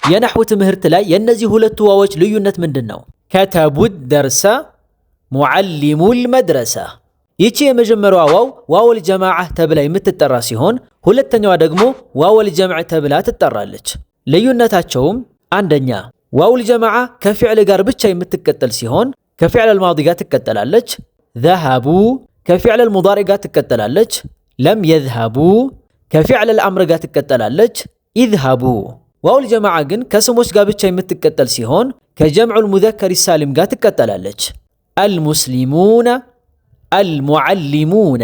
የነህው ትምህርት ላይ የነዚህ ሁለቱ ዋዎች ልዩነት ምንድነው? ከተቡት ደርሰ ሙዓሊሙል መድረሰ። ይቺ የመጀመሪያዋ ዋው ዋውል ጀማዓ ተብላ የምትጠራ ሲሆን ሁለተኛዋ ደግሞ ዋውል ጀምዕ ተብላ ትጠራለች። ልዩነታቸውም አንደኛ ዋውል ጀማዓ ከፊዕል ጋር ብቻ የምትቀጠል ሲሆን ከፊዕል አልማዲ ጋር ትቀጠላለች። ዘሀቡ ከፊዕል አልሙዳሪዕ ጋር ትቀጠላለች። ለም የዝሀቡ ከፊዕል አልአምር ጋር ትቀጠላለች። ኢዝሀቡ። ዋውል ጀማዓ ግን ከስሞች ጋር ብቻ የምትቀጠል ሲሆን ከጀምዑል ሙዘከር ሳሊም ጋር ትቀጠላለች። አልሙስሊሙነ አልሙዓሊሙነ።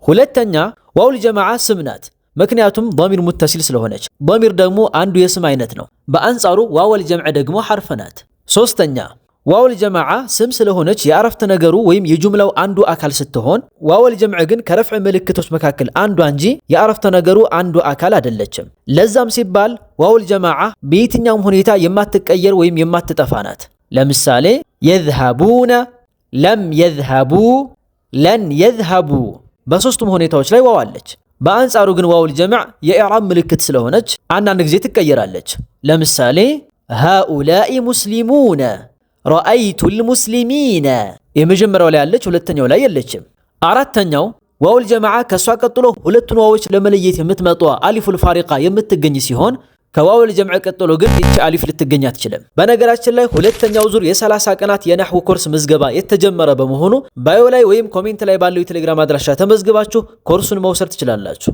ሁለተኛ ዋውል ጀማዓ ስም ናት፣ ምክንያቱም ዶሚር ሙተሲል ስለሆነች። ዶሚር ደግሞ አንዱ የስም አይነት ነው። በአንጻሩ ዋውል ጀምዕ ደግሞ ሐርፍ ናት። ሶስተኛ ዋውል ጀማዓ ስም ስለሆነች የአረፍተ ነገሩ ወይም የጁምላው አንዱ አካል ስትሆን ዋውል ጀምዕ ግን ከረፍዕ ምልክቶች መካከል አንዷ እንጂ የአረፍተ ነገሩ አንዱ አካል አይደለችም። ለዛም ሲባል ዋውል ጀማዓ በየትኛውም ሁኔታ የማትቀየር ወይም የማትጠፋ ናት። ለምሳሌ የዝሀቡነ፣ ለም የዝሀቡ፣ ለን የዝሀቡ በሶስቱም ሁኔታዎች ላይ ዋው አለች። በአንጻሩ ግን ዋውል ጀምዕ የኢዕራብ ምልክት ስለሆነች አንዳንድ ጊዜ ትቀየራለች። ለምሳሌ ሃኡላኢ ሙስሊሙነ፣ ረአይቱል ሙስሊሚነ። የመጀመሪያው ላይ ያለች ሁለተኛው ላይ የለችም። አራተኛው ዋውል ጀማዓ ከሷ ቀጥሎ ሁለቱን ዋዎች ለመለየት የምትመጣ አሊፉል ፋሪቃ የምትገኝ ሲሆን ከዋውል ጀምዕ ቀጥሎ ግን እቺ አሊፍ ልትገኝ አትችልም። በነገራችን ላይ ሁለተኛው ዙር የ30 ቀናት የነህው ኮርስ ምዝገባ የተጀመረ በመሆኑ ባዮ ላይ ወይም ኮሜንት ላይ ባለው የቴሌግራም አድራሻ ተመዝግባችሁ ኮርሱን መውሰድ ትችላላችሁ።